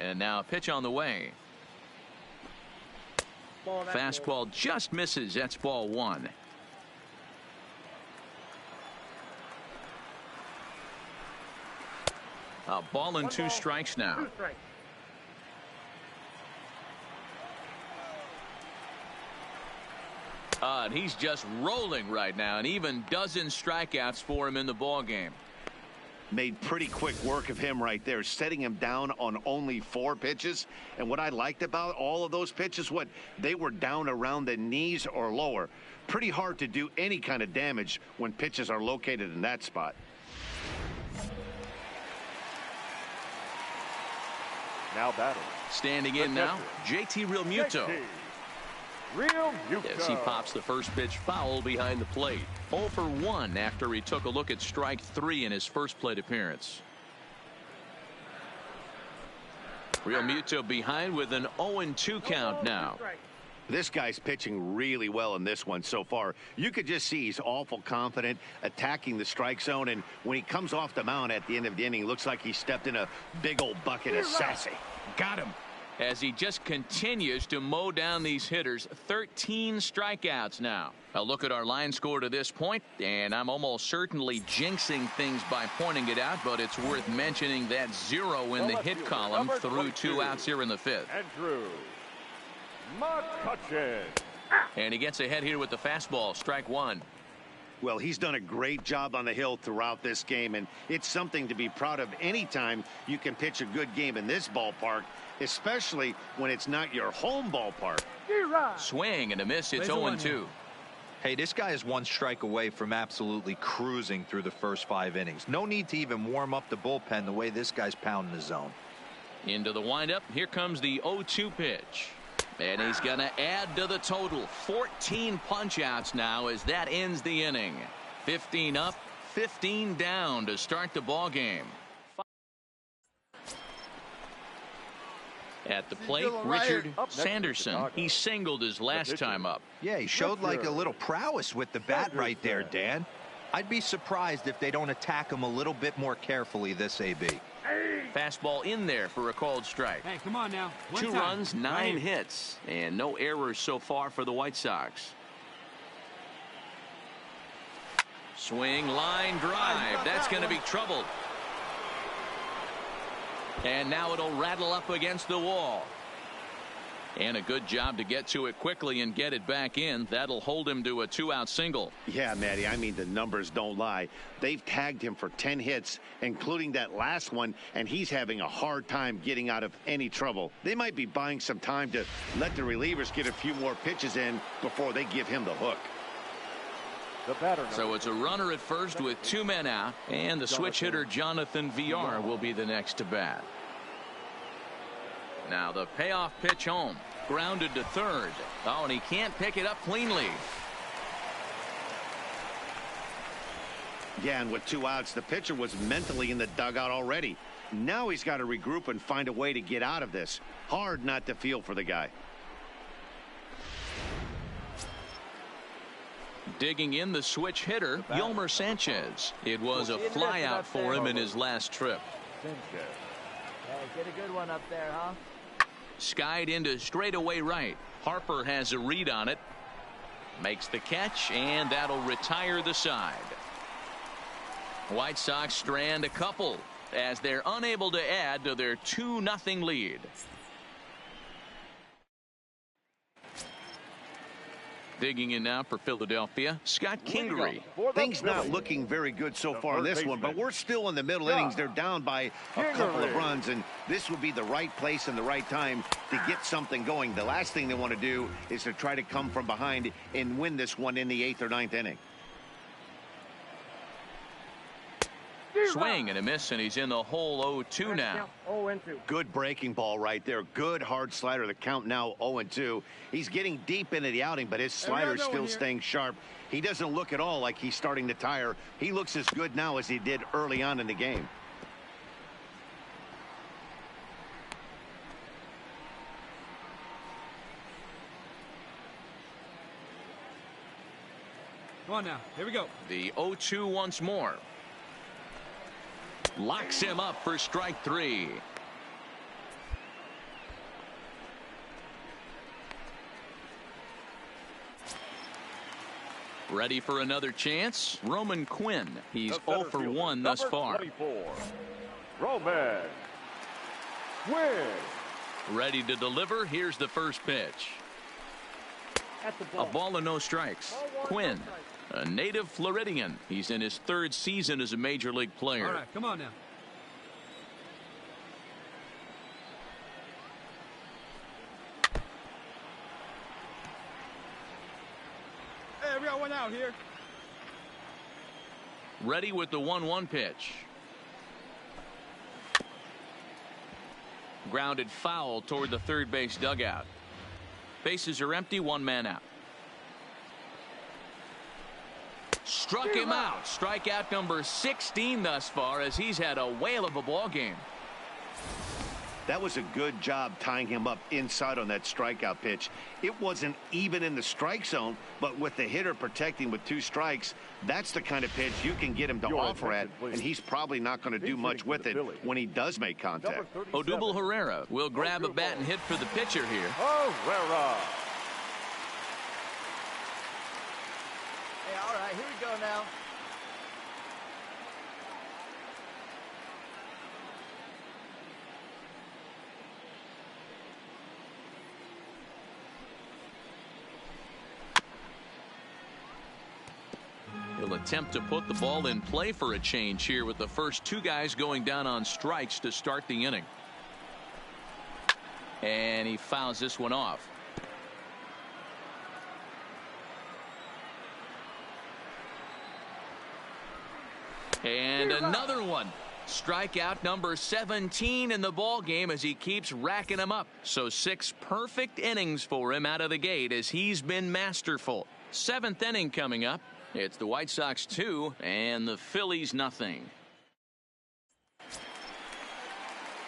And now a pitch on the way. Fastball just misses. That's ball one. A ball and two strikes now. And he's just rolling right now, and even dozen strikeouts for him in the ball game. Made pretty quick work of him right there, setting him down on only 4 pitches. And what I liked about all of those pitches, they were down around the knees or lower. Pretty hard to do any kind of damage when pitches are located in that spot. Now batting. Standing in now, JT Realmuto. As he pops the first pitch foul behind the plate. 0 for 1 after he took a look at strike 3 in his first plate appearance. Realmuto behind with an 0-2 count now. This guy's pitching really well in this one so far. You could just see he's awful confident attacking the strike zone, and when he comes off the mound at the end of the inning, looks like he stepped in a big old bucket of sassy. Got him. As he just continues to mow down these hitters. 13 strikeouts now. A look at our line score to this point, and I'm almost certainly jinxing things by pointing it out, but it's worth mentioning that 0 in the hit column through 2 outs here in the 5th. Andrew McCutchen. And he gets ahead here with the fastball. Strike 1. Well, he's done a great job on the hill throughout this game, and it's something to be proud of anytime you can pitch a good game in this ballpark, especially when it's not your home ballpark. Swing and a miss. It's 0-2. Hey, this guy is 1 strike away from absolutely cruising through the first 5 innings. No need to even warm up the bullpen the way this guy's pounding the zone. Into the windup. Here comes the 0-2 pitch. And he's going to add to the total. 14 punch-outs now as that ends the inning. 15 up, 15 down to start the ball game. At the plate, Richard Sanderson. He singled his last time up. Yeah, he showed like a little prowess with the bat right there, Dan. I'd be surprised if they don't attack him a little bit more carefully this AB. Fastball in there for a called strike. Hey, come on now. 2 runs, 9 hits, and no errors so far for the White Sox. Swing, line drive. That's going to be trouble. And now it'll rattle up against the wall. And a good job to get to it quickly and get it back in. That'll hold him to a 2-out single. Yeah, Matty, I mean, the numbers don't lie. They've tagged him for 10 hits, including that last one, and he's having a hard time getting out of any trouble. They might be buying some time to let the relievers get a few more pitches in before they give him the hook. So it's a runner at first with 2 men out, and the switch hitter Jonathan VR will be the next to bat. Now the payoff pitch home. Grounded to third. Oh, and he can't pick it up cleanly. Yeah, and with 2 outs, the pitcher was mentally in the dugout already. Now he's got to regroup and find a way to get out of this. Hard not to feel for the guy. Digging in the switch hitter, Yolmer Sanchez. It was a fly out for him in his last trip. Hey, get a good one up there, huh? Skied into straightaway right. Harper has a read on it. Makes the catch, and that'll retire the side. White Sox strand a couple as they're unable to add to their 2-0 lead. Digging in now for Philadelphia, Scott Kingery. Things not looking very good so far in this one, but we're still in the middle innings. They're down by a couple of runs, and this would be the right place and the right time to get something going. The last thing they want to do is to try to come from behind and win this one in the 8th or 9th inning. Swing and a miss, and he's in the hole 0-2 now. Good breaking ball right there. Good hard slider. The count now 0-2. He's getting deep into the outing, but his slider's still staying sharp. He doesn't look at all like he's starting to tire. He looks as good now as he did early on in the game. Come on now. Here we go. The 0-2 once more. Locks him up for strike 3. Ready for another chance? Roman Quinn. He's 0 for 1 thus far. 24, Roman Quinn. Ready to deliver. Here's the first pitch. A ball and no strikes. Quinn, a native Floridian. He's in his 3rd season as a major league player. All right, come on now. Hey, we got one out here. Ready with the 1-1 pitch. Grounded foul toward the third base dugout. Bases are empty, 1 man out. Struck him out. Strikeout number 16 thus far, as he's had a whale of a ball game. That was a good job tying him up inside on that strikeout pitch. It wasn't even in the strike zone, but with the hitter protecting with 2 strikes, that's the kind of pitch you can get him to offer at, and he's probably not going to do much with it when he does make contact. Odubel Herrera will grab a bat and hit for the pitcher here. Herrera. Hey, all right, here we go now. He'll attempt to put the ball in play for a change here, with the first 2 guys going down on strikes to start the inning. And he fouls this one off. And another one. Strikeout number 17 in the ball game as he keeps racking them up. So 6 perfect innings for him out of the gate as he's been masterful. 7th inning coming up. It's the White Sox 2 and the Phillies nothing.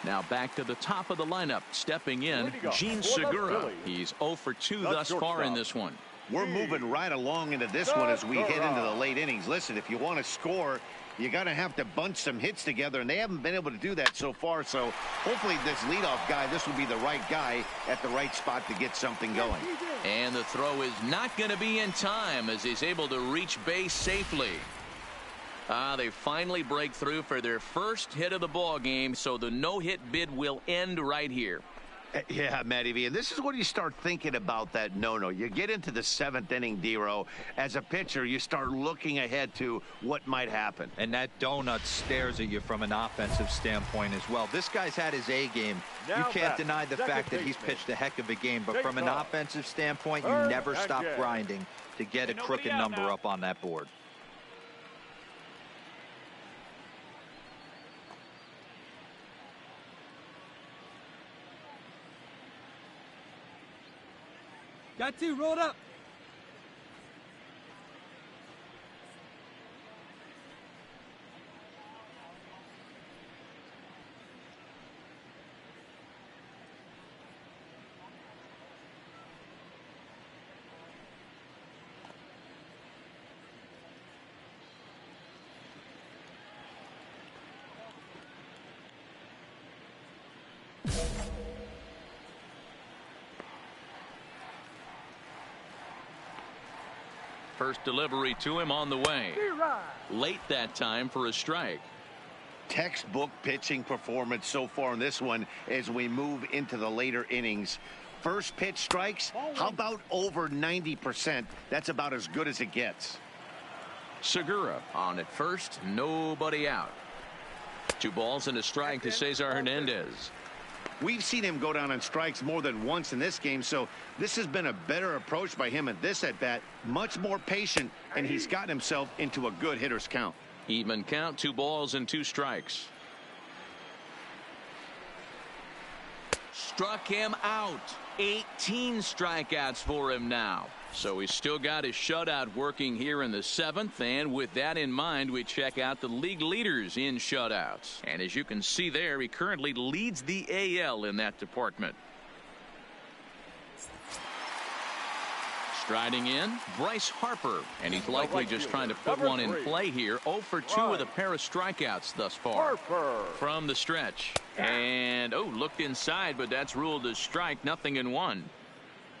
Now back to the top of the lineup. Stepping in, Gene Segura. He's 0 for 2 thus far in this one. We're moving right along into this one as we head into the late innings. Listen, if you want to score, you got to have to bunch some hits together, and they haven't been able to do that so far. So hopefully this leadoff guy, this will be the right guy at the right spot to get something going. And the throw is not going to be in time as he's able to reach base safely. They finally break through for their first hit of the ball game, so the no-hit bid will end right here. Yeah, Matty V, and this is when you start thinking about that no-no. You get into the 7th inning, D-Row. As a pitcher, you start looking ahead to what might happen. And that donut stares at you from an offensive standpoint as well. This guy's had his A game. You can't deny the fact that he's pitched a heck of a game, but from an offensive standpoint, you never stop grinding to get a crooked number up on that board. Got 2 rolled up. First delivery to him on the way. Late that time for a strike. Textbook pitching performance so far in this one as we move into the later innings. First pitch strikes, how about over 90%? That's about as good as it gets. Segura on at first, nobody out. 2 balls and a strike to Cesar Hernandez. We've seen him go down on strikes more than once in this game, so this has been a better approach by him at this at-bat. Much more patient, and he's gotten himself into a good hitter's count. Even count, 2 balls and 2 strikes. Struck him out. 18 strikeouts for him now. So he's still got his shutout working here in the 7th, and with that in mind, we check out the league leaders in shutouts. And as you can see there, he currently leads the AL in that department. Striding in, Bryce Harper, and he's likely just trying to put one in play here. 0 for 2 with a pair of strikeouts thus far from the stretch. And looked inside, but that's ruled as strike, 0-1.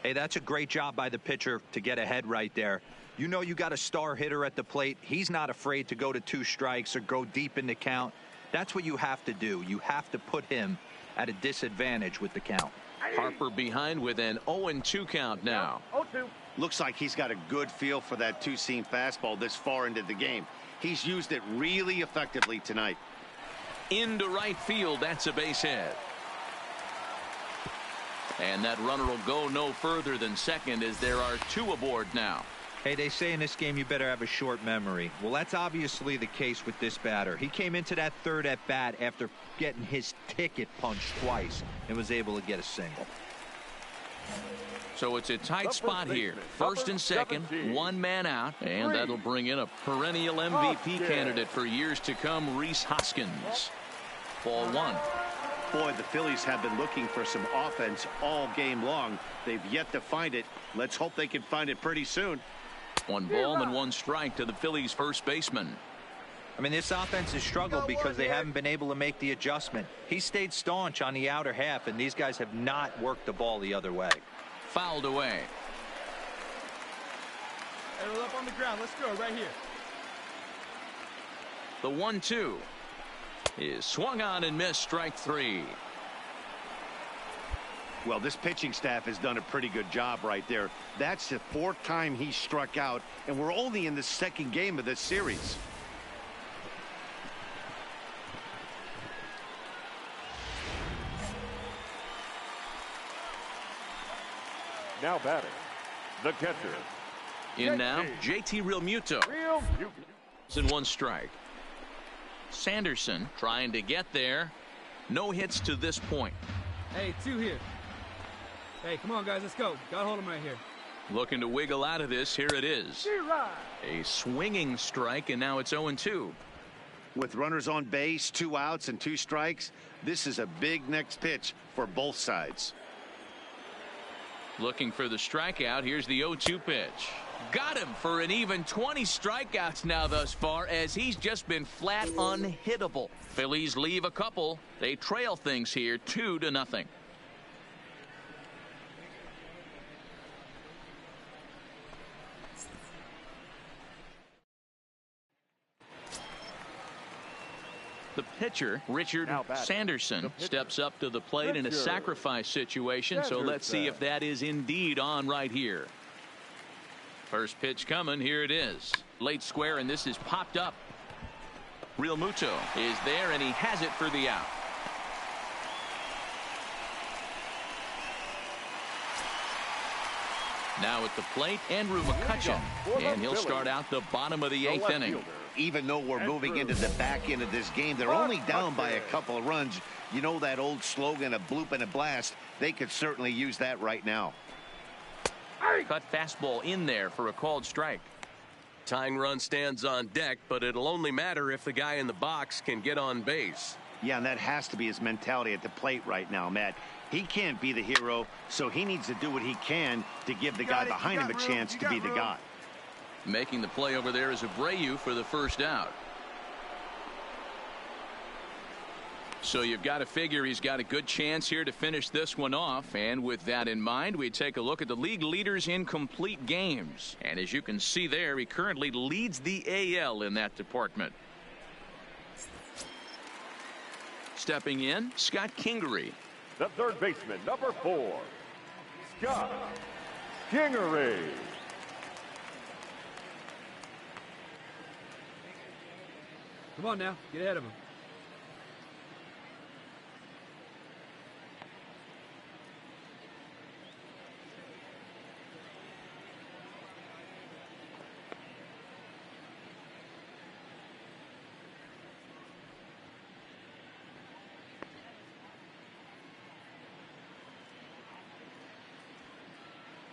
Hey, that's a great job by the pitcher to get ahead right there. You know you got a star hitter at the plate. He's not afraid to go to 2 strikes or go deep in the count. That's what you have to do. You have to put him at a disadvantage with the count. Harper behind with an 0-2 count now. 0-2. Looks like he's got a good feel for that two-seam fastball this far into the game. He's used it really effectively tonight. Into right field. That's a base hit. And that runner will go no further than second as there are 2 aboard now. Hey, they say in this game you better have a short memory. Well, that's obviously the case with this batter. He came into that 3rd at bat after getting his ticket punched twice and was able to get a single. So it's a tight spot here. First and second, 1 man out, and that'll bring in a perennial MVP candidate for years to come, Rhys Hoskins. Ball 1. Boy, the Phillies have been looking for some offense all game long. They've yet to find it. Let's hope they can find it pretty soon. 1 ball and 1 strike to the Phillies first baseman. I mean, this offense has struggled because they haven't been able to make the adjustment. He stayed staunch on the outer half, and these guys have not worked the ball the other way. Fouled away. Arrow up on the ground. Let's go right here. The 1-2 is swung on and missed, strike 3. Well, this pitching staff has done a pretty good job right there. That's the 4th time he struck out, and we're only in the 2nd game of this series. Now batting, the catcher. In now, JT Realmuto. And 1 strike. Sanderson trying to get there. No hits to this point. Hey, 2 here. Hey, come on, guys. Let's go. Got hold of him right here. Looking to wiggle out of this. Here it is. A swinging strike, and now it's 0-2. With runners on base, 2 outs and 2 strikes, this is a big next pitch for both sides. Looking for the strikeout. Here's the 0-2 pitch. Got him for an even 20 strikeouts now thus far, as he's just been flat unhittable. Phillies leave a couple. They trail things here 2-0. The pitcher, Richard Sanderson, steps up to the plate in a sacrifice situation, so let's see if that is indeed on right here. First pitch coming. Here it is. Late square, and this is popped up. Realmuto is there, and he has it for the out. Now at the plate, Andrew McCutchen, and he'll start out the bottom of the 8th inning. Even though we're moving into the back end of this game, they're only down by a couple of runs. You know that old slogan, a bloop and a blast. They could certainly use that right now. Cut fastball in there for a called strike. Tying run stands on deck, but it'll only matter if the guy in the box can get on base. Yeah, and that has to be his mentality at the plate right now, Matt. He can't be the hero, so he needs to do what he can to give the guy behind him a chance to be the guy. Making the play over there is Abreu for the first out. So you've got to figure he's got a good chance here to finish this one off. And with that in mind, we take a look at the league leaders in complete games. And as you can see there, he currently leads the AL in that department. Stepping in, Scott Kingery. The 3rd baseman, number 4, Scott Kingery. Come on now. Get ahead of him.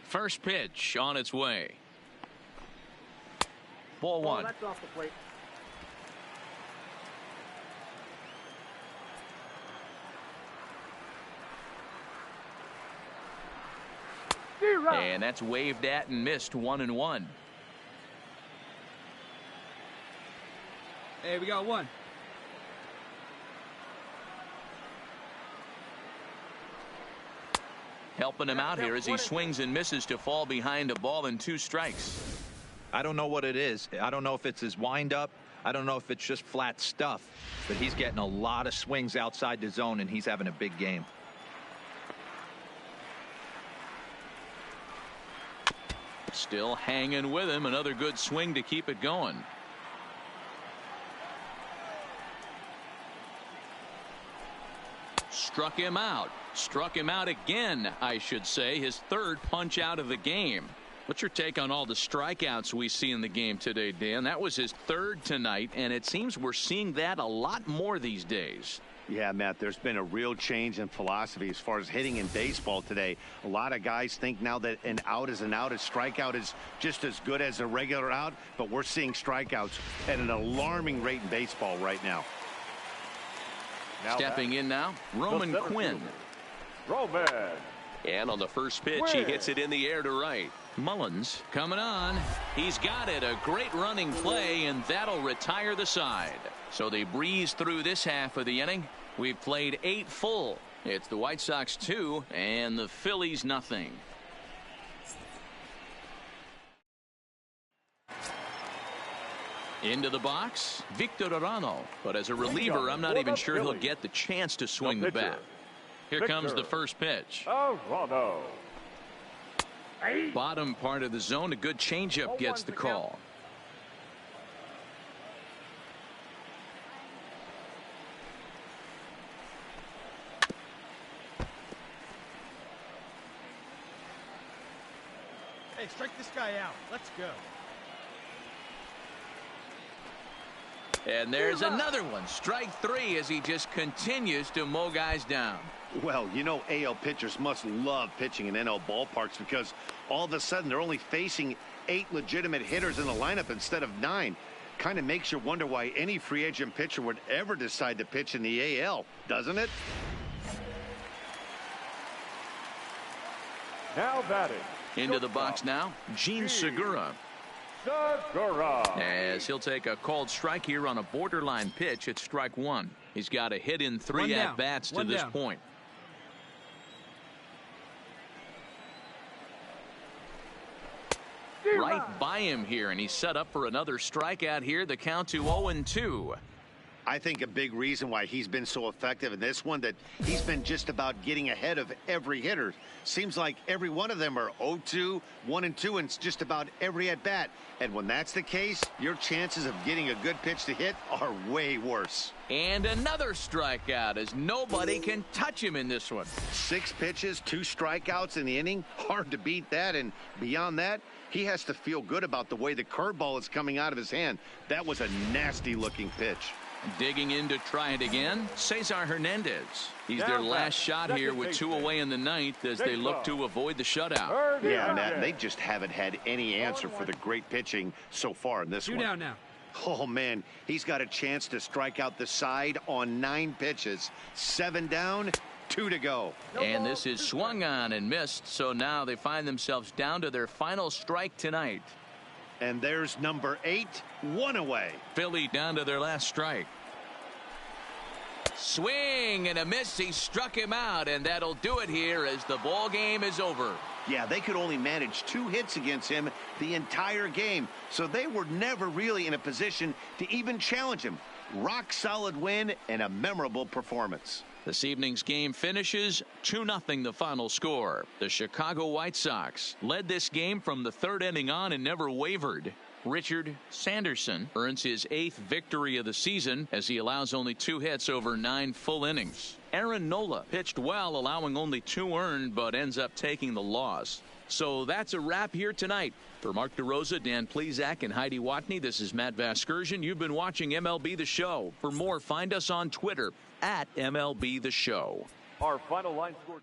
First pitch on its way. Ball 1. That's off the plate. And that's waved at and missed. 1-1. Hey, we got 1. Helping him out here as he swings and misses to fall behind a ball and 2 strikes. I don't know what it is. I don't know if it's his windup. I don't know if it's just flat stuff, but he's getting a lot of swings outside the zone, and he's having a big game. Still hanging with him. Another good swing to keep it going. Struck him out. Struck him out again, I should say. His third punch out of the game. What's your take on all the strikeouts we see in the game today, Dan? That was his third tonight, and it seems we're seeing that a lot more these days. Yeah, Matt, there's been a real change in philosophy as far as hitting in baseball today. A lot of guys think now that an out is an out. A strikeout is just as good as a regular out, but we're seeing strikeouts at an alarming rate in baseball right now. Stepping in now, Roman Quinn. Roman. And on the first pitch, he hits it in the air to right. Mullins coming on. He's got it. A great running play, and that'll retire the side. So they breeze through this half of the inning. We've played 8 full. It's the White Sox 2 and the Phillies nothing. Into the box, Victor Arano. But as a reliever, I'm not even sure he'll get the chance to swing the bat. Here comes the first pitch. Arano. Bottom part of the zone. A good changeup gets the call. Hey, strike this guy out. Let's go. And there's another one. Strike 3 as he just continues to mow guys down. Well, you know, AL pitchers must love pitching in NL ballparks because all of a sudden they're only facing 8 legitimate hitters in the lineup instead of 9. Kind of makes you wonder why any free agent pitcher would ever decide to pitch in the AL, doesn't it? Now batting. Into the box now, Gene Segura. As he'll take a called strike here on a borderline pitch at strike 1. He's got a hit in 3 at-bats to this point. Right by him here, and he's set up for another strikeout here. The count to 0-2. I think a big reason why he's been so effective in this one that he's been just about getting ahead of every hitter. Seems like every one of them are 0-2, 1-2, and just about every at bat. And when that's the case, your chances of getting a good pitch to hit are way worse. And another strikeout as nobody can touch him in this one. 6 pitches, 2 strikeouts in the inning. Hard to beat that. And beyond that, he has to feel good about the way the curveball is coming out of his hand. That was a nasty looking pitch. Digging in to try it again, Cesar Hernandez. He's their last shot here with 2 away in the 9th as they look to avoid the shutout. Yeah, Matt, they just haven't had any answer for the great pitching so far in this one. 2 down now. Oh, man, he's got a chance to strike out the side on 9 pitches. 7 down, 2 to go. And this is swung on and missed, so now they find themselves down to their final strike tonight. And there's number 8, 1 away. Philly down to their last strike. Swing and a miss. He struck him out, and that'll do it here as the ball game is over. Yeah, they could only manage 2 hits against him the entire game, so they were never really in a position to even challenge him. Rock solid win and a memorable performance. This evening's game finishes 2-0 the final score. The Chicago White Sox led this game from the 3rd inning on and never wavered. Richard Sanderson earns his 8th victory of the season as he allows only 2 hits over 9 full innings. Aaron Nola pitched well, allowing only 2 earned, but ends up taking the loss. So that's a wrap here tonight. For Mark DeRosa, Dan Plesac, and Heidi Watney, this is Matt Vasgersian. You've been watching MLB The Show. For more, find us on Twitter at MLB The Show. Our final line score.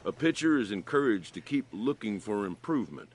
A pitcher is encouraged to keep looking for improvement.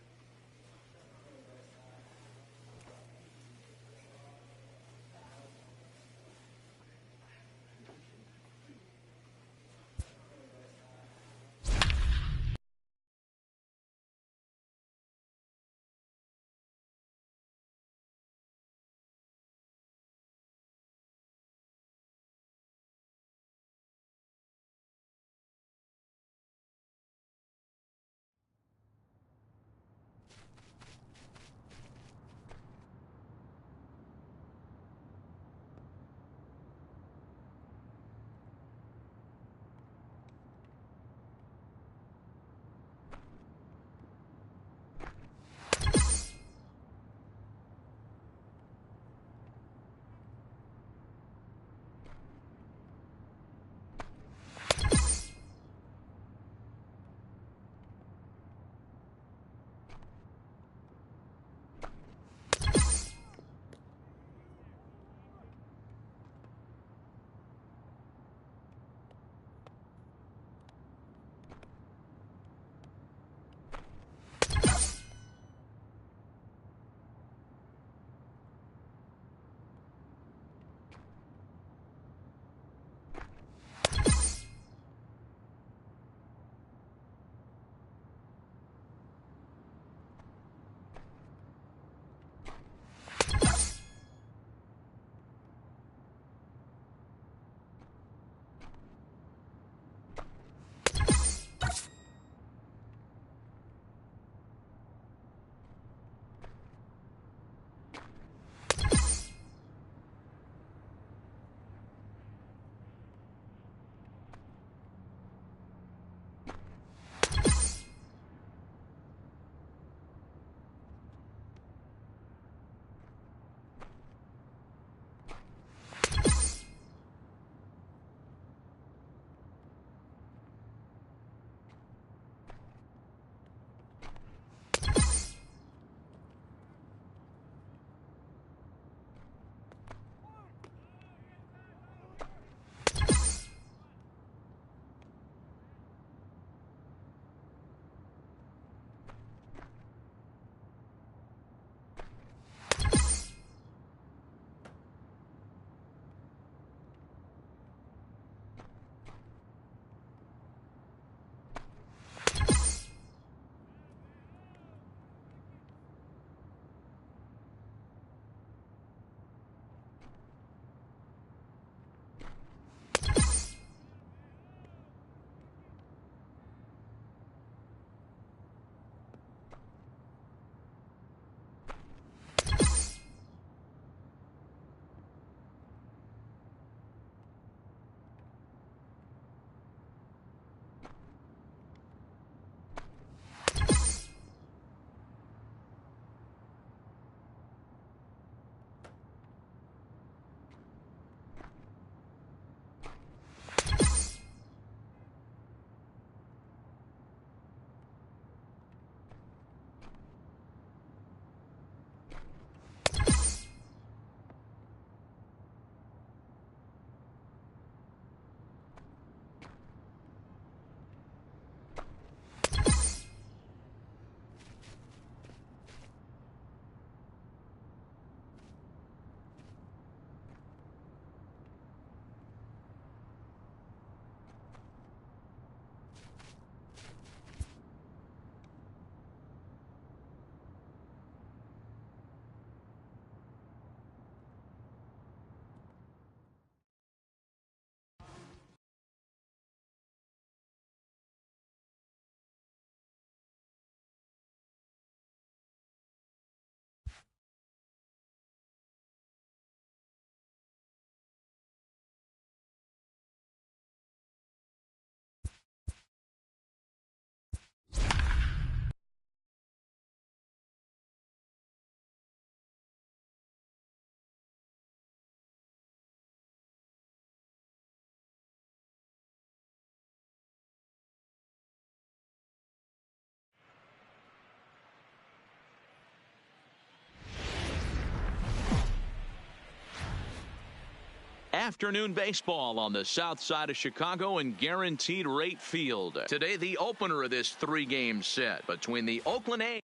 Afternoon baseball on the south side of Chicago and Guaranteed Rate Field. Today, the opener of this three-game set between the Oakland A's.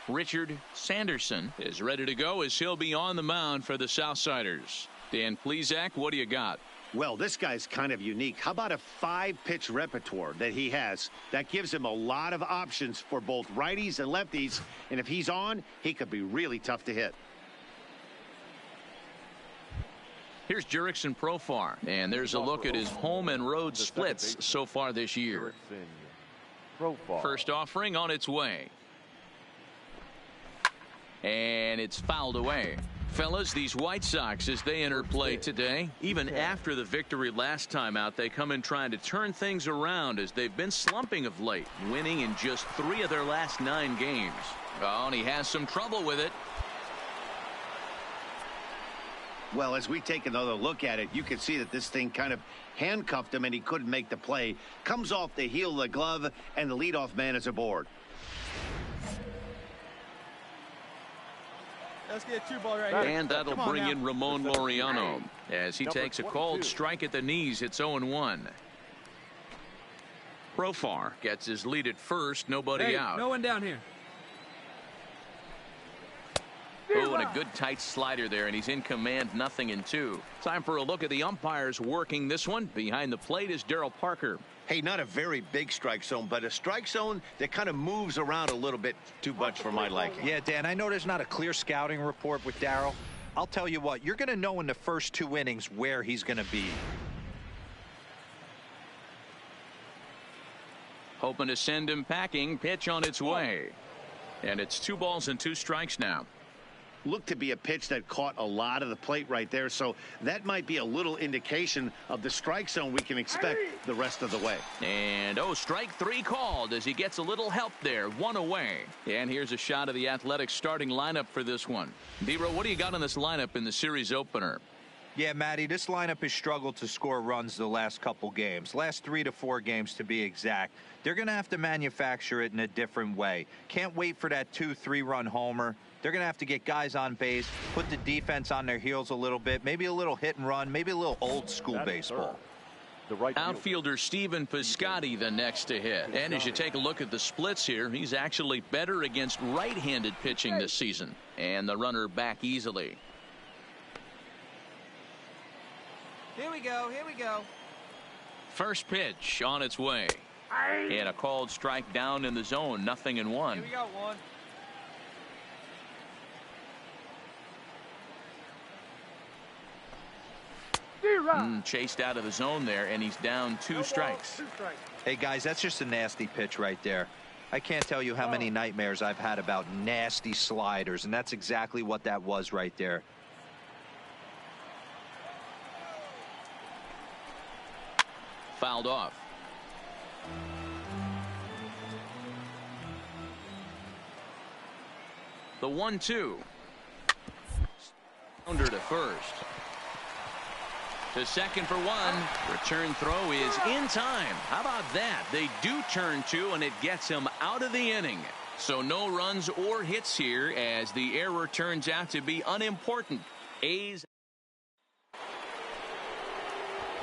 Richard Sanderson is ready to go as he'll be on the mound for the Southsiders. Dan Plesac, what do you got? Well, this guy's kind of unique. How about a 5-pitch repertoire that he has? That gives him a lot of options for both righties and lefties. And if he's on, he could be really tough to hit. Here's Jurickson Profar, and there's a look at his home and road splits so far this year. First offering on its way. And it's fouled away. Fellas, these White Sox, as they enter play today, even after the victory last time out, they come in trying to turn things around as they've been slumping of late, winning in just 3 of their last 9 games. Oh, and he has some trouble with it. Well, as we take another look at it, you can see that this thing kind of handcuffed him and he couldn't make the play. Comes off the heel of the glove, and the leadoff man is aboard. Let's get a 2-ball right here. And that'll bring in Ramon Laureano as he takes a called strike at the knees. It's 0-1. Profar gets his lead at first. Nobody out. No one down here. Oh, and a good tight slider there, and he's in command, 0-2. Time for a look at the umpires working this one. Behind the plate is Darryl Parker. Hey, not a very big strike zone, but a strike zone that kind of moves around a little bit too much for my liking. Yeah, Dan, I know there's not a clear scouting report with Darryl. I'll tell you what, you're going to know in the first 2 innings where he's going to be. Hoping to send him packing. Pitch on its way. And it's 2 balls and 2 strikes now. Looked to be a pitch that caught a lot of the plate right there, so that might be a little indication of the strike zone we can expect the rest of the way. And strike 3 called as he gets a little help there, 1 away. And here's a shot of the Athletics starting lineup for this one. Dero, what do you got on this lineup in the series opener? Yeah, Matty, this lineup has struggled to score runs the last couple games. Last 3 to 4 games to be exact. They're going to have to manufacture it in a different way. Can't wait for that 2-3 run homer. They're going to have to get guys on base, put the defense on their heels a little bit, maybe a little hit and run, maybe a little old school baseball. Outfielder Stephen Piscotty the next to hit. And as you take a look at the splits here, he's actually better against right-handed pitching this season. And the runner back easily. Here we go. Here we go. First pitch on its way. And a called strike down in the zone, 0-1. Here we go, 1. Chased out of the zone there, and he's down 2 strikes. Hey, guys, that's just a nasty pitch right there. I can't tell you how many nightmares I've had about nasty sliders, and that's exactly what that was right there. Fouled off. The 1-2. Under to first. To second for 1. Return throw is in time. How about that? They do turn 2, and it gets him out of the inning. So no runs or hits here as the error turns out to be unimportant. A's.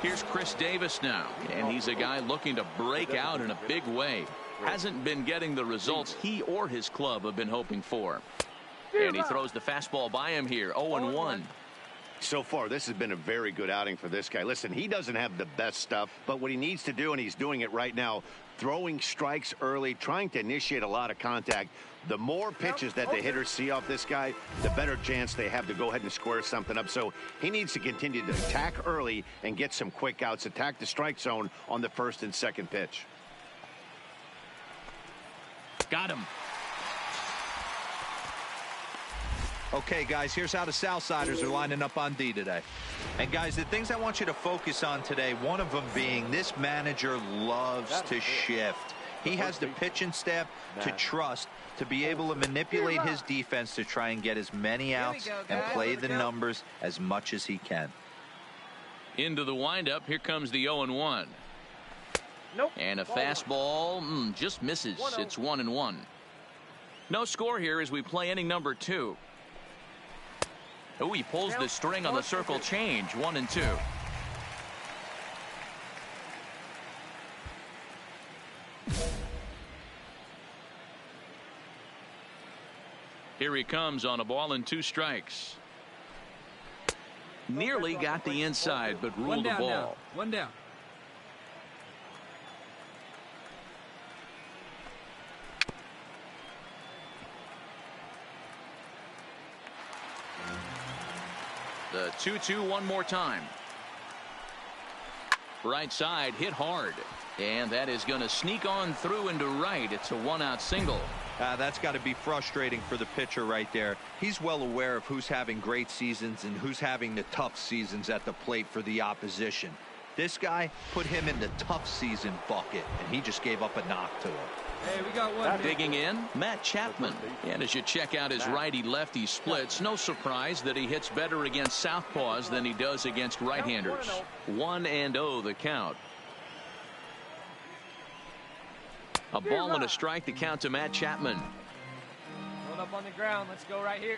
Here's Chris Davis now, and he's a guy looking to break out in a big way. Hasn't been getting the results he or his club have been hoping for. And he throws the fastball by him here, 0-1. So far, this has been a very good outing for this guy. Listen, he doesn't have the best stuff, but what he needs to do, and he's doing it right now, throwing strikes early, trying to initiate a lot of contact. The more pitches that the hitters see off this guy, the better chance they have to go ahead and square something up. So he needs to continue to attack early and get some quick outs, attack the strike zone on the first and second pitch. Got him. Okay, guys, here's how the Southsiders are lining up on D today. And, guys, the things I want you to focus on today, one of them being this manager loves to shift. He has the pitching staff to trust to be able to manipulate his defense to try and get as many outs and play the numbers as much as he can. Into the windup. Here comes the 0-1. Nope. And a fastball just misses. It's 1-1. No score here as we play inning number 2. Oh, he pulls the string on the circle change. 1-2. Here he comes on a ball and 2 strikes. Nearly got the inside, but ruled the ball. Now. 1 down. The 2-2 one more time. Right side hit hard. And that is going to sneak on through into right. It's a 1-out single. That's got to be frustrating for the pitcher right there. He's well aware of who's having great seasons and who's having the tough seasons at the plate for the opposition. This guy put him in the tough season bucket, and he just gave up a knock to him. Hey, we got one. Digging in, Matt Chapman. And as you check out his righty-lefty splits, no surprise that he hits better against southpaws than he does against right-handers. 1-0 the count. A ball and a strike to count to Matt Chapman. Hold up on the ground. Let's go right here.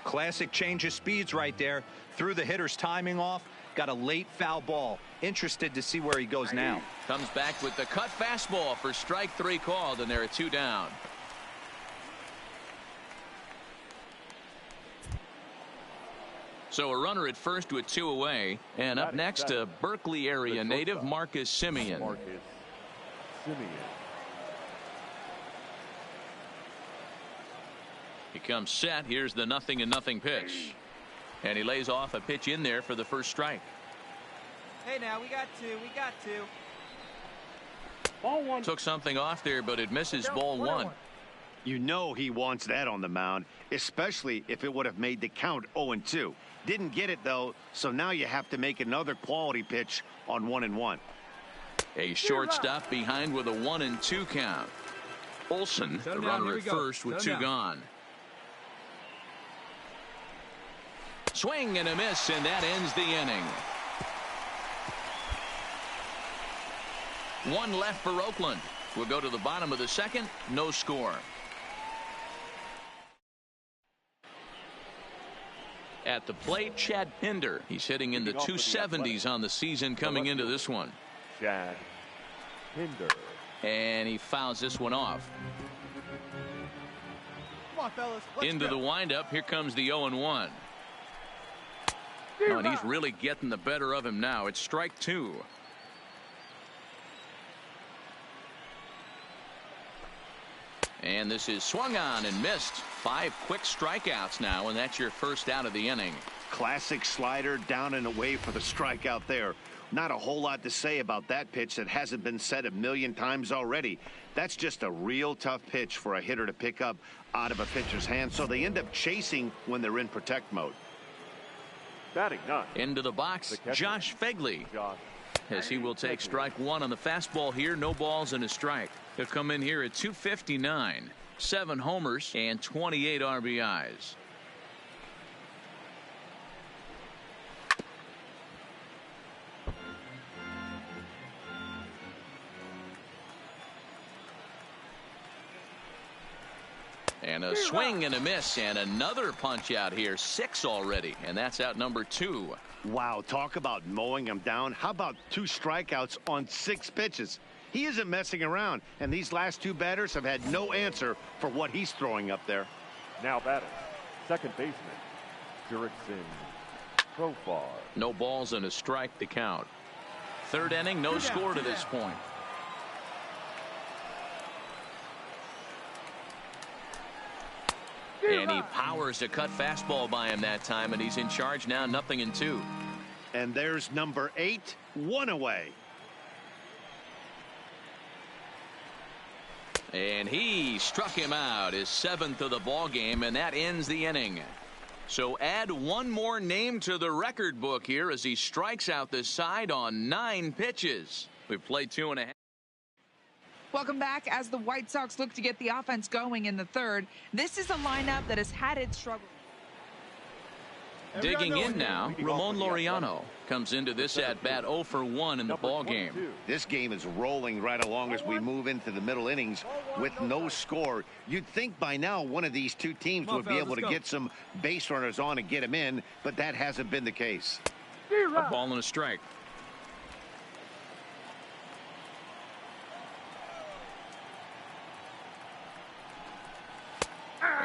Classic change of speeds right there. Threw the hitter's timing off. Got a late foul ball. Interested to see where he goes now. Comes back with the cut fastball for strike 3 called, and there are 2 down. So a runner at first with 2 away. And up next, a Berkeley area native, Marcus Semien. He comes set. Here's the 0-0 pitch. And he lays off a pitch in there for the first strike. Hey, now we got 2. We got 2. Ball 1. Took something off there, but it misses. Ball 1. You know he wants that on the mound, especially if it would have made the count 0-2. Didn't get it, though, so now you have to make another quality pitch on 1-1. A shortstop behind with a 1-2 count. Olsen, the runner at first with 2 gone. Swing and a miss, and that ends the inning. 1 left for Oakland. We'll go to the bottom of the 2nd. No score. At the plate, Chad Pinder. He's hitting in the 270s on the season coming into this one. Chad Pinder. And he fouls this one off. Come on, fellas. Into the windup. Here comes the 0-1. Oh, and he's really getting the better of him now. It's strike 2. And this is swung on and missed. 5 quick strikeouts now, and that's your first out of the inning. Classic slider down and away for the strikeout there. Not a whole lot to say about that pitch that hasn't been said a million times already. That's just a real tough pitch for a hitter to pick up out of a pitcher's hand, so they end up chasing when they're in protect mode. Batting 9. Into the box, Josh Fegley. As he will take strike 1 on the fastball here. No balls and a strike. He'll come in here at 259. 7 homers and 28 RBIs. And a swing and a miss, and another punch out here. 6 already, and that's out number 2. Wow, talk about mowing him down. How about 2 strikeouts on 6 pitches? He isn't messing around, and these last 2 batters have had no answer for what he's throwing up there. Now batting, second baseman, Jurickson Profar. No balls and a strike to count. 3rd inning, no score to this point. And he powers a cut fastball by him that time, and he's in charge now, 0-2. And there's number 8, 1 away. And he struck him out, his 7th of the ball game, and that ends the inning. So add 1 more name to the record book here as he strikes out the side on 9 pitches. We've played 2.5. Welcome back. As the White Sox look to get the offense going in the 3rd, this is a lineup that has had its struggles. Digging in now, Ramon Laureano comes into this at-bat 0 for 1 in the ball game. This game is rolling right along as we move into the middle innings with no score. You'd think by now one of these two teams would be able to get some base runners on and get them in, but that hasn't been the case. A ball and a strike.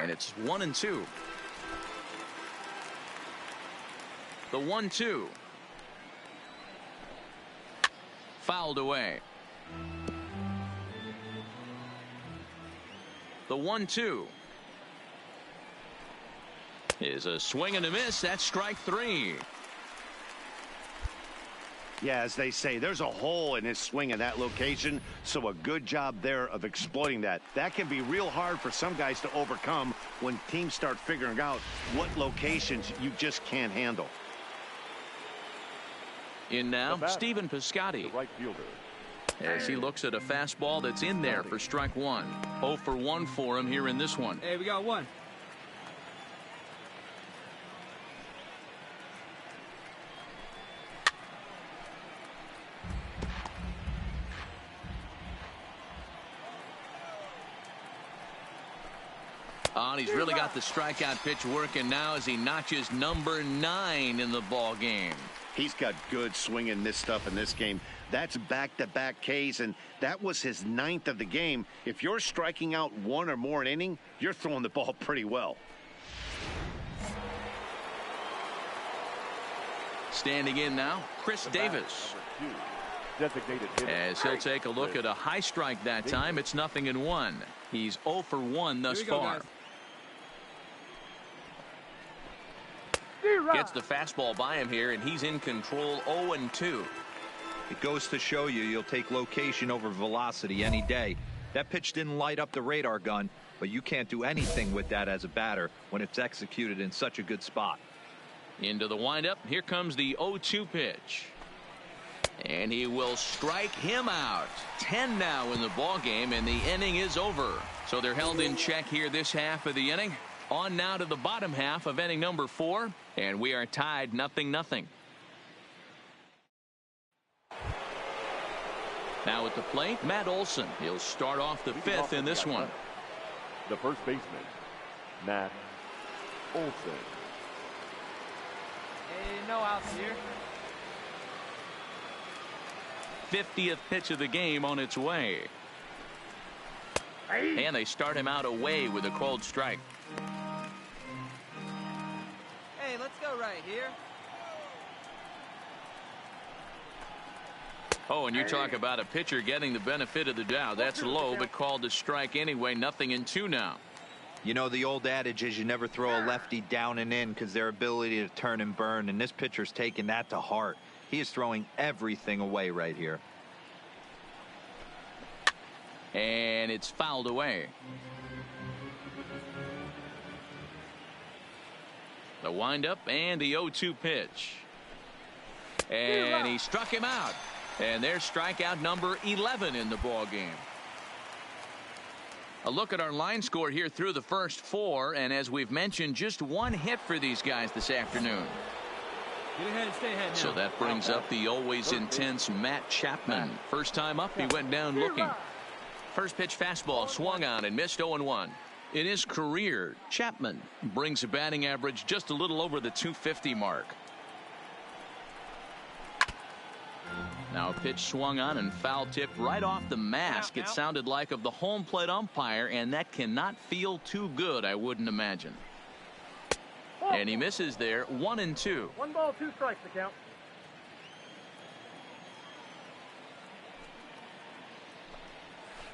And it's 1-2. The 1-2. Fouled away. The 1-2 is a swing and a miss. That's strike 3. Yeah, as they say, there's a hole in his swing in that location, so a good job there of exploiting that. That can be real hard for some guys to overcome when teams start figuring out what locations you just can't handle. In now, Stephen Piscotty, right fielder, as he looks at a fastball that's in there for strike 1. 0 for 1 for him here in this one. Hey, we got one. And he's really got the strikeout pitch working now as he notches number 9 in the ball game. He's got good swing and miss stuff in this game. That's back-to-back Ks, and that was his 9th of the game. If you're striking out 1 or more an inning, you're throwing the ball pretty well. Standing in now, Chris Davis. As he'll take a look at a high strike that time. It's 0-1. He's 0 for 1 thus far. Gets the fastball by him here, and he's in control. 0-2. It goes to show you you'll take location over velocity any day. That pitch didn't light up the radar gun, but you can't do anything with that as a batter when it's executed in such a good spot. Into the windup. Here comes the 0-2 pitch. And he will strike him out. 10 now in the ball game, and the inning is over. So they're held in check here this half of the inning. On now to the bottom half of inning number 4, and we are tied 0-0. Now at the plate, Matt Olson. He'll start off the 5th in this one. The first baseman, Matt Olson. Hey, no outs here. 50th pitch of the game on its way. And they start him out away with a cold strike. Hey, let's go right here. Oh, and you talk about a pitcher getting the benefit of the doubt. That's low, but called a strike anyway. 0-2 now. You know, the old adage is you never throw a lefty down and in because their ability to turn and burn, and this pitcher's taking that to heart. He is throwing everything away right here. And it's fouled away. The windup and the 0-2 pitch. And he struck him out. And there's strikeout number 11 in the ball game. A look at our line score here through the first 4, and as we've mentioned, just 1 hit for these guys this afternoon. Get ahead and stay ahead now. So that brings up the always intense Matt Chapman. First time up, he went down looking. First pitch fastball swung on and missed. 0-1. In his career, Chapman brings a batting average just a little over the 250 mark. Now a pitch swung on and foul tipped right off the mask. It sounded like of the home plate umpire, and that cannot feel too good, I wouldn't imagine. And he misses there. 1-2. 1 ball, 2 strikes to count.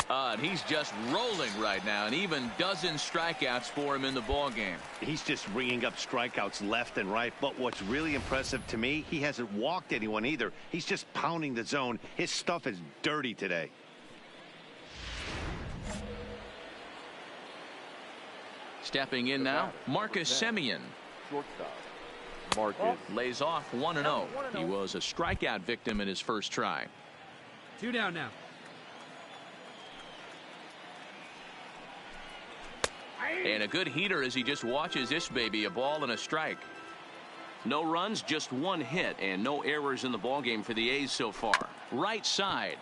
And he's just rolling right now, and even dozen strikeouts for him in the ball game. He's just ringing up strikeouts left and right, but what's really impressive to me, he hasn't walked anyone either. He's just pounding the zone. His stuff is dirty today. Stepping in now, Marcus Semien. Shortstop, Marcus. Lays off 1-0. He was a strikeout victim in his first try. 2 down now. And a good heater as he just watches this baby, a ball and a strike. No runs, just one hit, and no errors in the ballgame for the A's so far. Right side.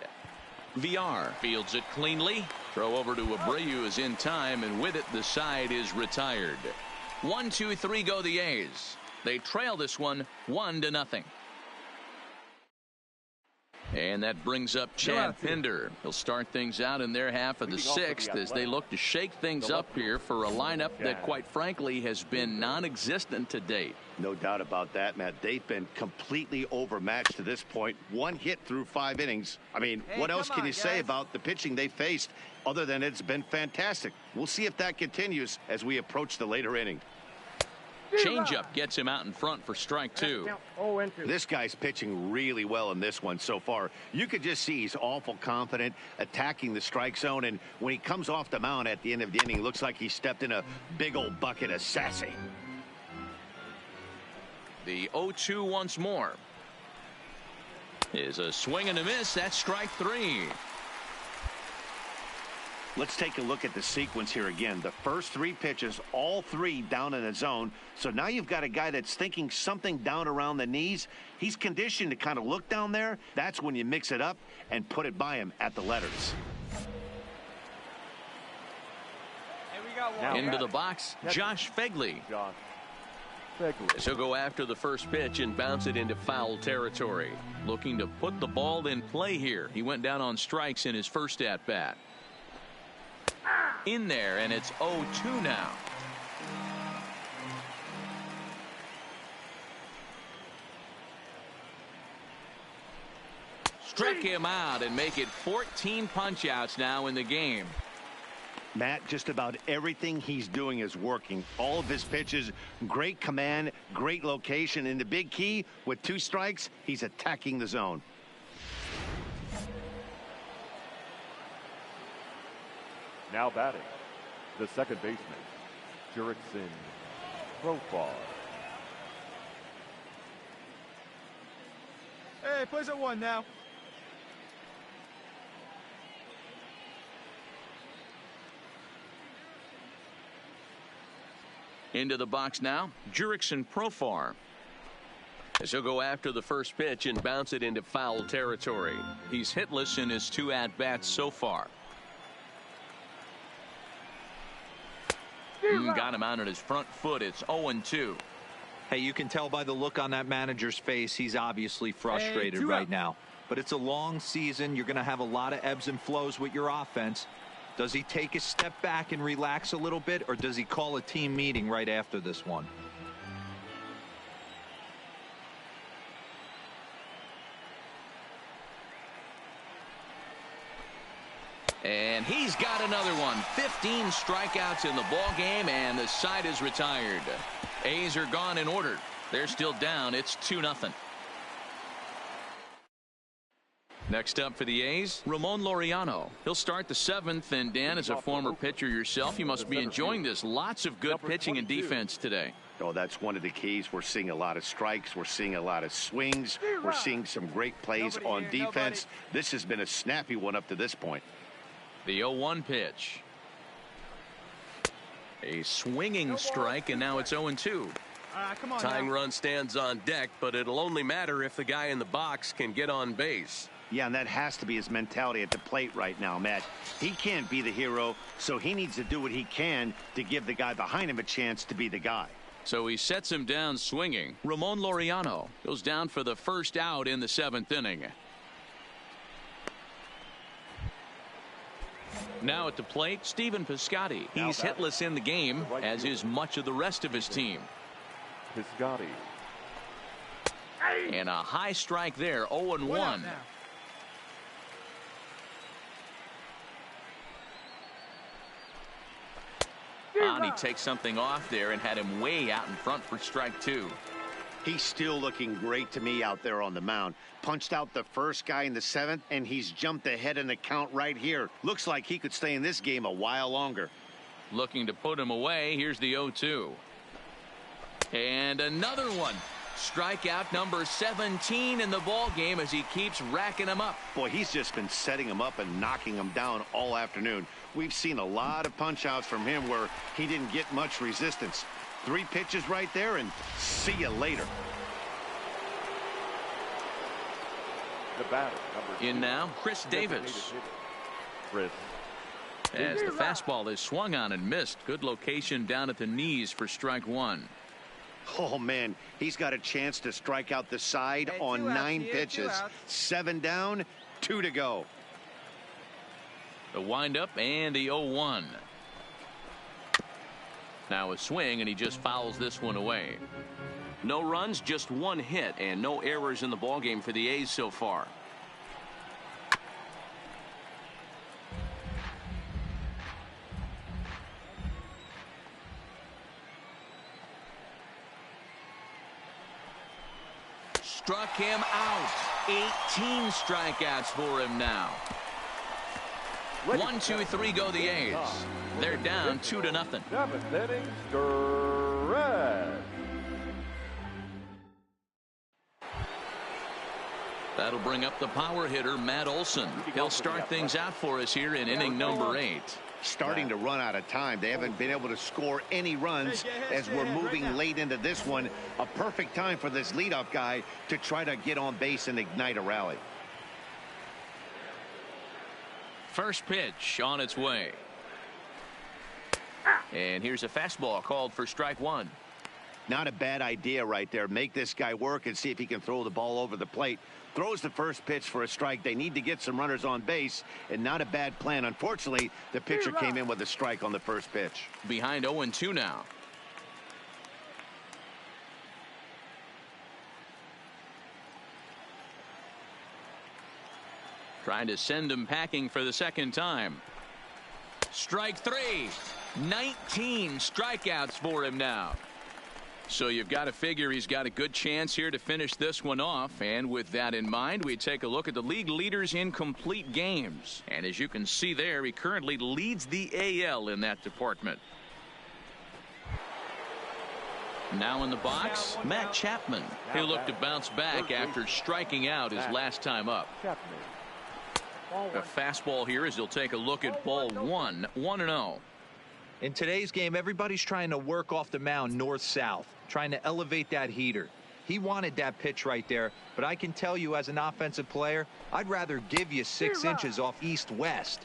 VR fields it cleanly. Throw over to Abreu is in time, and with it, the side is retired. 1, 2, 3 go the A's. They trail this one 1-0. And that brings up Chad Pinder. He'll start things out in their half of the sixth as they look to shake things up here for a lineup that, quite frankly, has been non-existent to date. No doubt about that, Matt. They've been completely overmatched to this point. One hit through 5 innings. I mean, what else can you say about the pitching they faced other than it's been fantastic? We'll see if that continues as we approach the later inning. Changeup gets him out in front for strike 2. This guy's pitching really well in this one so far. You could just see he's awful confident attacking the strike zone, and when he comes off the mound at the end of the inning, looks like he stepped in a big old bucket of sassy. The 0-2 once more is a swing and a miss. That's strike 3. Let's take a look at the sequence here again. The first 3 pitches, all 3 down in the zone. So now you've got a guy that's thinking something down around the knees. He's conditioned to kind of look down there. That's when you mix it up and put it by him at the letters. Into the box, Josh Fegley. So go after the first pitch and bounce it into foul territory. Looking to put the ball in play here. He went down on strikes in his first at-bat. In there, and it's 0-2 now. Strike him out and make it 14 punch-outs now in the game. Matt, just about everything he's doing is working. All of his pitches, great command, great location, and the big key, with 2 strikes, he's attacking the zone. Now batting, the second baseman, Jurickson Profar. Hey, place at 1 now. Into the box now, Jurickson Profar. As he'll go after the first pitch and bounce it into foul territory. He's hitless in his 2 at-bats so far. Got him out on his front foot. It's 0-2. Hey, you can tell by the look on that manager's face, he's obviously frustrated right now. But it's a long season. You're going to have a lot of ebbs and flows with your offense. Does he take a step back and relax a little bit, or does he call a team meeting right after this one? And he's got another one. 15 strikeouts in the ball game, and the side is retired. A's are gone in order. They're still down. It's 2-0. Next up for the A's, Ramon Laureano. He'll start the 7th, and Dan, as a former pitcher yourself, you must be enjoying this. Lots of good pitching and defense today. Oh, that's one of the keys. We're seeing a lot of strikes. We're seeing a lot of swings. We're seeing some great plays on defense. This has been a snappy one up to this point. The 0-1 pitch. A swinging strike, and now it's 0-2. Tying run stands on deck, but it'll only matter if the guy in the box can get on base. Yeah, and that has to be his mentality at the plate right now, Matt. He can't be the hero, so he needs to do what he can to give the guy behind him a chance to be the guy. So he sets him down swinging. Ramon Laureano goes down for the first out in the 7th inning. Now at the plate, Stephen Piscotty. He's hitless in the game, as is much of the rest of his team. Piscotty. And a high strike there, 0-1. And he takes something off there and had him way out in front for strike 2. He's still looking great to me out there on the mound. Punched out the first guy in the 7th, and he's jumped ahead in the count right here. Looks like he could stay in this game a while longer. Looking to put him away. Here's the 0-2. And another one. Strikeout number 17 in the ball game as he keeps racking them up. Boy, he's just been setting him up and knocking him down all afternoon. We've seen a lot of punch outs from him where he didn't get much resistance. 3 pitches right there, and see you later. The batter, number 2. In now, Chris Davis. Chris. As the fastball is swung on and missed. Good location down at the knees for strike 1. Oh, man, he's got a chance to strike out the side on 9 pitches. 7 down, 2 to go. The windup and the 0-1. Now a swing, and he just fouls this one away. No runs, just 1 hit, and no errors in the ballgame for the A's so far. Struck him out. 18 strikeouts for him now. 1, 2, 3 go the A's. They're down 2-0. 7th inning, stretch. That'll bring up the power hitter, Matt Olson. He'll start things out for us here in inning number 8. Starting to run out of time. They haven't been able to score any runs as we're moving late into this one. A perfect time for this leadoff guy to try to get on base and ignite a rally. First pitch on its way. And here's a fastball called for strike 1. Not a bad idea right there. Make this guy work and see if he can throw the ball over the plate. Throws the first pitch for a strike. They need to get some runners on base, and not a bad plan. Unfortunately, the pitcher came in with a strike on the first pitch. Behind 0-2 now. Trying to send him packing for the second time. Strike 3. 19 strikeouts for him now. So you've got to figure he's got a good chance here to finish this one off. And with that in mind, we take a look at the league leaders in complete games. And as you can see there, he currently leads the AL in that department. Now in the box, Matt Chapman. He'll look to bounce back after striking out his last time up. A fastball here as he'll take a look at ball 1, 1-0. In today's game, everybody's trying to work off the mound north-south, trying to elevate that heater. He wanted that pitch right there, but I can tell you as an offensive player, I'd rather give you 6 inches off east-west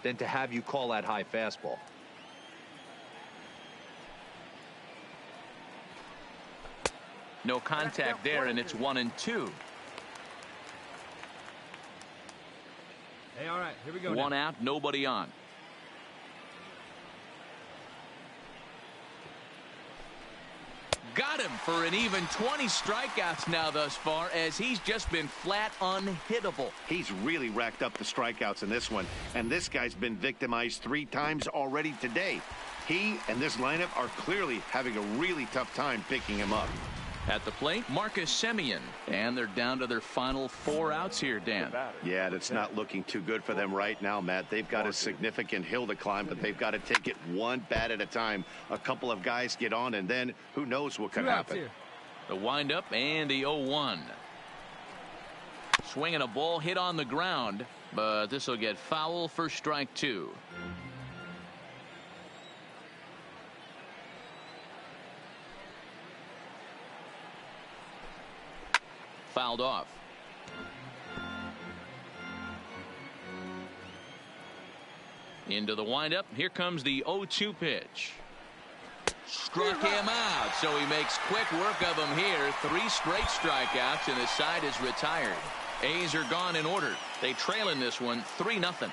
than to have you call that high fastball. No contact there, and it's 1-2. Hey, all right, here we go. One out, nobody on. Got him for an even 20 strikeouts now thus far, as he's just been flat unhittable. He's really racked up the strikeouts in this one, and this guy's been victimized 3 times already today. He and this lineup are clearly having a really tough time picking him up. At the plate, Marcus Semien, and they're down to their final 4 outs here, Dan. Yeah, that's not looking too good for them right now, Matt. They've got a significant hill to climb, but they've got to take it one bat at a time. A couple of guys get on, and then who knows what could happen. The windup and the 0-1. Swinging a ball hit on the ground, but this will get foul for strike 2. Fouled off. Into the windup. Here comes the 0-2 pitch. Struck him out, so he makes quick work of him here. 3 straight strikeouts, and his side is retired. A's are gone in order. They trail in this one 3-0.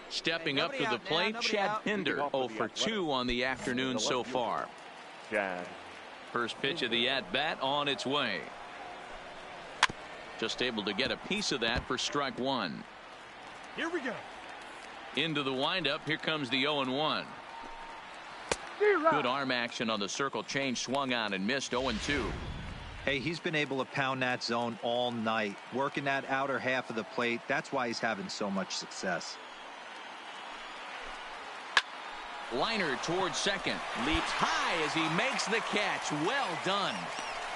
Stepping up to the plate, Chad Pinder, 0 for 2 on the afternoon so far. First pitch of the at-bat on its way. Just able to get a piece of that for strike 1. Here we go. Into the windup. Here comes the 0-1. Good arm action on the circle change. Swung on and missed. 0-2. Hey, he's been able to pound that zone all night, working that outer half of the plate. That's why he's having so much success. Liner towards second. Leaps high as he makes the catch. Well done.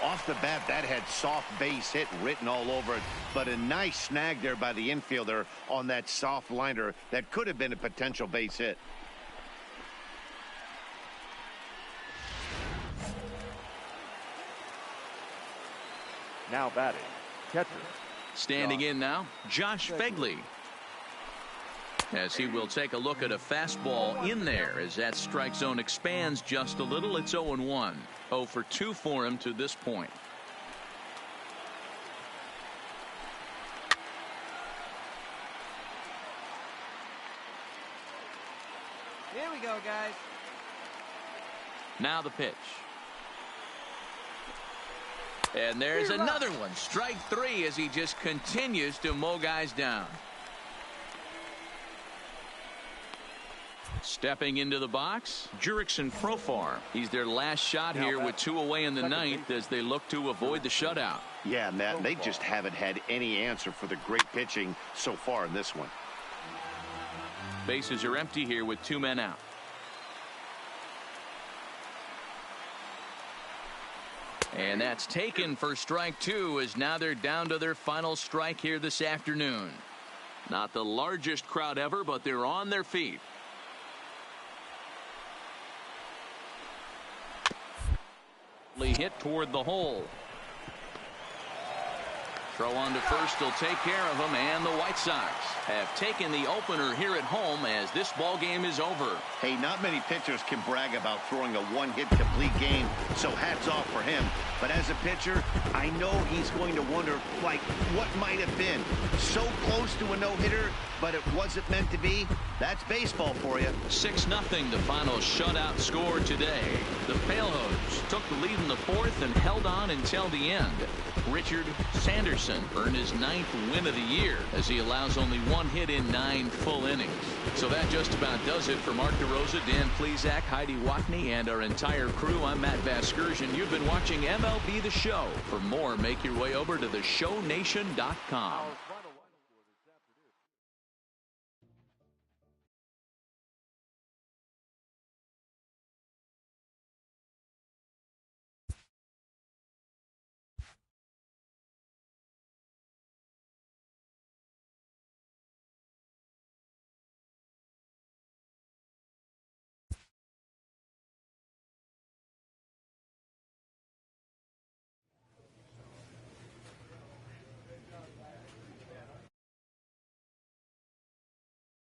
Off the bat, that had soft base hit written all over it, but a nice snag there by the infielder on that soft liner that could have been a potential base hit. Now batting, catcher. Standing in now, Josh Fegley. As he will take a look at a fastball in there as that strike zone expands just a little. It's 0-1. 0 for 2 for him to this point. Here we go, guys. Now the pitch. And there's another one. Strike 3 as he just continues to mow guys down. Stepping into the box, Jurickson Profar. He's their last shot here with 2 away in the ninth as they look to avoid the shutout. Yeah, Matt, they just haven't had any answer for the great pitching so far in this one. Bases are empty here with 2 men out. And that's taken for strike 2 as now they're down to their final strike here this afternoon. Not the largest crowd ever, but they're on their feet. Hit toward the hole. Throw on to first will take care of him, and the White Sox have taken the opener here at home as this ball game is over. Hey, not many pitchers can brag about throwing a one-hit complete game, so hats off for him. But as a pitcher, I know he's going to wonder, like, what might have been. So close to a no-hitter, but it wasn't meant to be. That's baseball for you. 6-0 the final shutout score today. The Pailhose took the lead in the 4th and held on until the end. Richard Sanderson earned his 9th win of the year as he allows only 1 hit in 9 full innings. So that just about does it for Mark DeRosa, Dan Plesac, Heidi Watney, and our entire crew. I'm Matt Vasgersian. You've been watching MLB The Show. For more, make your way over to theshownation.com.